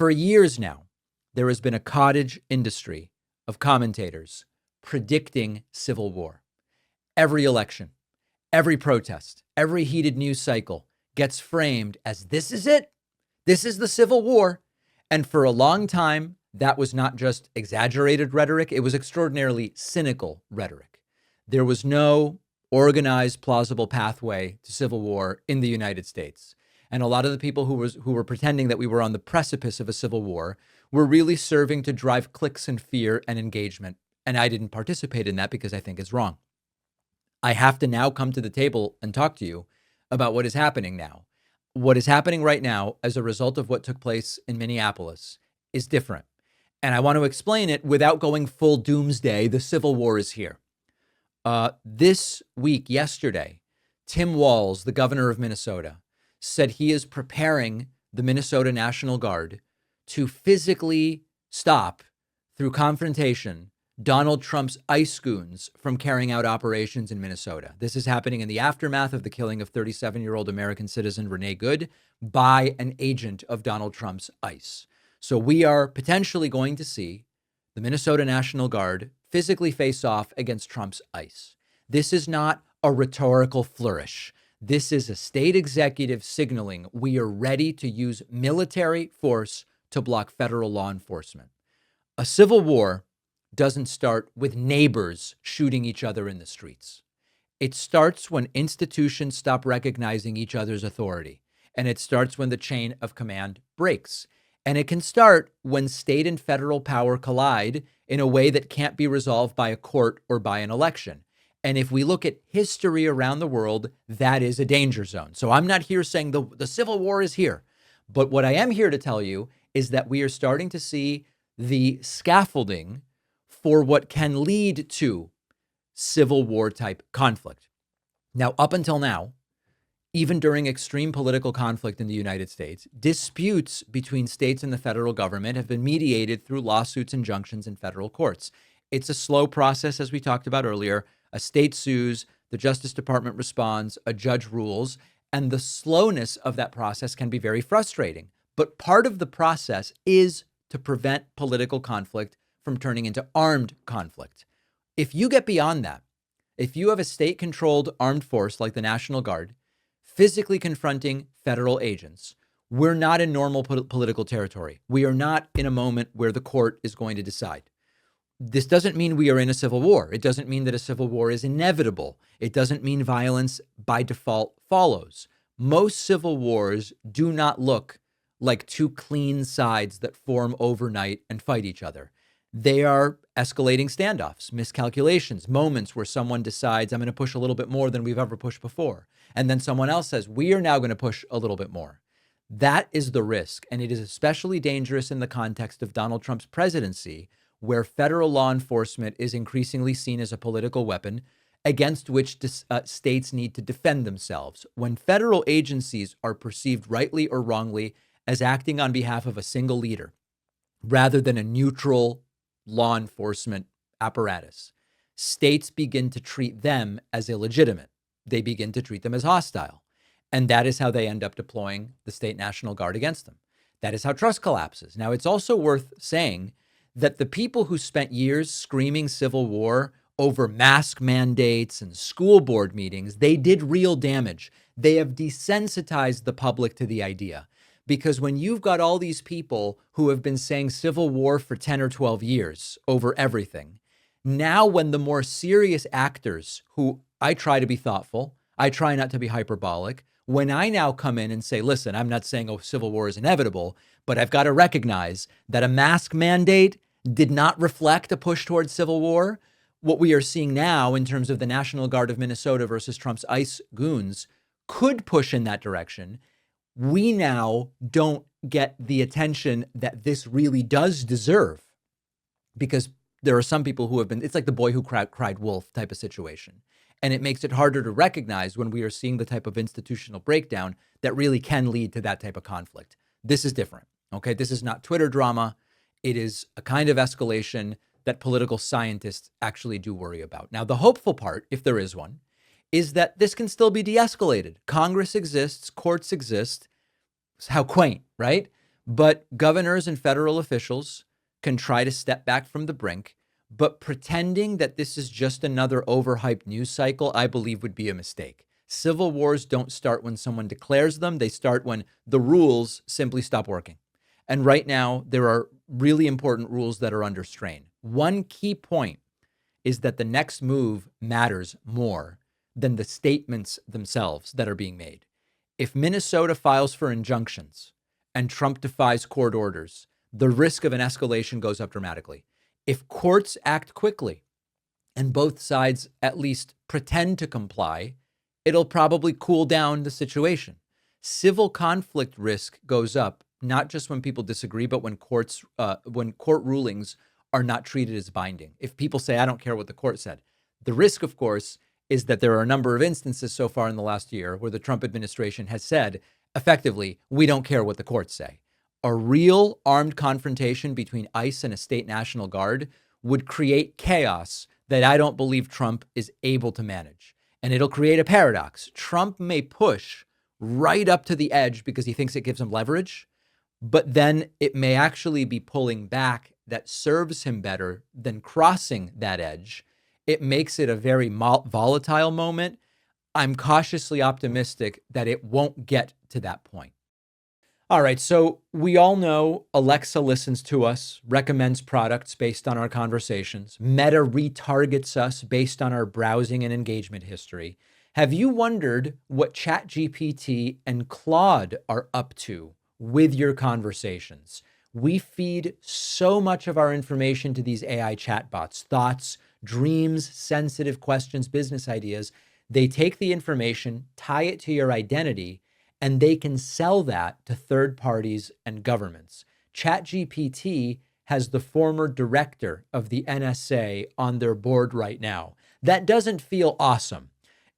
For years now, there has been a cottage industry of commentators predicting civil war. Every election, every protest, every heated news cycle gets framed as this is it. This is the Civil War. And for a long time, that was not just exaggerated rhetoric. It was extraordinarily cynical rhetoric. There was no organized, plausible pathway to civil war in the United States. And a lot of the people who were pretending that we were on the precipice of a civil war were really serving to drive clicks and fear and engagement. And I didn't participate in that because I think it's wrong. I have to now come to the table and talk to you about what is happening now. What is happening right now as a result of what took place in Minneapolis is different. And I want to explain it without going full doomsday. The Civil War is here. This week, yesterday, Tim Walz, the governor of Minnesota, said he is preparing the Minnesota National Guard to physically stop, through confrontation, Donald Trump's ICE goons from carrying out operations in Minnesota. This is happening in the aftermath of the killing of 37-year-old American citizen Renee Good by an agent of Donald Trump's ICE. So we are potentially going to see the Minnesota National Guard physically face off against Trump's ICE. This is not a rhetorical flourish. This is a state executive signaling we are ready to use military force to block federal law enforcement. A civil war doesn't start with neighbors shooting each other in the streets. It starts when institutions stop recognizing each other's authority. And it starts when the chain of command breaks. And it can start when state and federal power collide in a way that can't be resolved by a court or by an election. And if we look at history around the world, that is a danger zone. So I'm not here saying the Civil War is here. But what I am here to tell you is that we are starting to see the scaffolding for what can lead to civil war type conflict. Now, up until now, even during extreme political conflict in the United States, disputes between states and the federal government have been mediated through lawsuits, injunctions, and federal courts. It's a slow process, as we talked about earlier. A state sues, the Justice Department responds, a judge rules, and the slowness of that process can be very frustrating. But part of the process is to prevent political conflict from turning into armed conflict. If you get beyond that, if you have a state-controlled armed force like the National Guard physically confronting federal agents, we're not in normal political territory. We are not in a moment where the court is going to decide. This doesn't mean we are in a civil war. It doesn't mean that a civil war is inevitable. It doesn't mean violence by default follows. Most civil wars do not look like two clean sides that form overnight and fight each other. They are escalating standoffs, miscalculations, moments where someone decides, I'm going to push a little bit more than we've ever pushed before. And then someone else says, we are now going to push a little bit more. That is the risk. And it is especially dangerous in the context of Donald Trump's presidency, where federal law enforcement is increasingly seen as a political weapon against which states need to defend themselves. When federal agencies are perceived rightly or wrongly as acting on behalf of a single leader, rather than a neutral law enforcement apparatus, states begin to treat them as illegitimate. They begin to treat them as hostile. And that is how they end up deploying the state National Guard against them. That is how trust collapses. Now, it's also worth saying that the people who spent years screaming civil war over mask mandates and school board meetings, they did real damage. They have desensitized the public to the idea. Because when you've got all these people who have been saying civil war for 10 or 12 years over everything, now when the more serious actors, who I try to be thoughtful, I try not to be hyperbolic, when I now come in and say, listen, I'm not saying a civil war is inevitable, but I've got to recognize that a mask mandate did not reflect a push towards civil war. What we are seeing now in terms of the National Guard of Minnesota versus Trump's ICE goons could push in that direction. We now don't get the attention that this really does deserve, because there are some people who have been, it's like the boy who cried wolf type of situation. And it makes it harder to recognize when we are seeing the type of institutional breakdown that really can lead to that type of conflict. This is different. Okay. This is not Twitter drama. It is a kind of escalation that political scientists actually do worry about. Now, the hopeful part, if there is one, is that this can still be de-escalated. Congress exists, courts exist. How quaint, right? But governors and federal officials can try to step back from the brink, but pretending that this is just another overhyped news cycle, I believe would be a mistake. Civil wars don't start when someone declares them. They start when the rules simply stop working. And right now, there are really important rules that are under strain. One key point is that the next move matters more than the statements themselves that are being made. If Minnesota files for injunctions and Trump defies court orders, the risk of an escalation goes up dramatically. If courts act quickly and both sides at least pretend to comply, it'll probably cool down the situation. Civil conflict risk goes up, not just when people disagree, but when court rulings are not treated as binding. If people say, I don't care what the court said, the risk, of course, is that there are a number of instances so far in the last year where the Trump administration has said, effectively, we don't care what the courts say. A real armed confrontation between ICE and a state National Guard would create chaos that I don't believe Trump is able to manage. And it'll create a paradox. Trump may push right up to the edge because he thinks it gives him leverage, but then it may actually be pulling back that serves him better than crossing that edge. It makes it a very volatile moment. I'm cautiously optimistic that it won't get to that point. All right, so we all know Alexa listens to us, recommends products based on our conversations. Meta retargets us based on our browsing and engagement history. Have you wondered what ChatGPT and Claude are up to with your conversations? We feed so much of our information to these AI chatbots, thoughts, dreams, sensitive questions, business ideas. They take the information, tie it to your identity, and they can sell that to third parties and governments. ChatGPT has the former director of the NSA on their board right now. That doesn't feel awesome.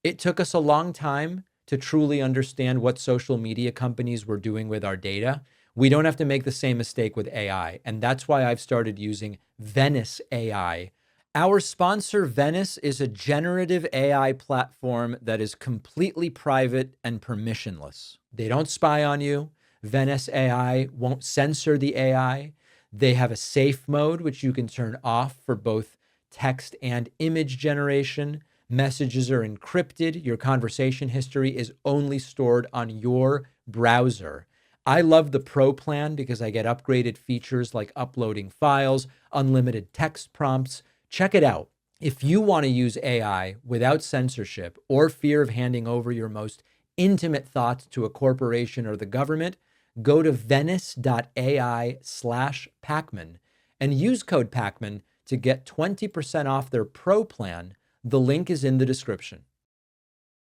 It took us a long time to truly understand what social media companies were doing with our data. We don't have to make the same mistake with AI. And that's why I've started using Venice AI. Our sponsor, Venice, is a generative AI platform that is completely private and permissionless. They don't spy on you. Venice AI won't censor the AI. They have a safe mode, which you can turn off for both text and image generation. Messages are encrypted. Your conversation history is only stored on your browser. I love the Pro plan because I get upgraded features like uploading files, unlimited text prompts. Check it out. If you want to use AI without censorship or fear of handing over your most intimate thoughts to a corporation or the government, go to venice.ai/Pakman and use code Pakman to get 20% off their Pro plan. The link is in the description.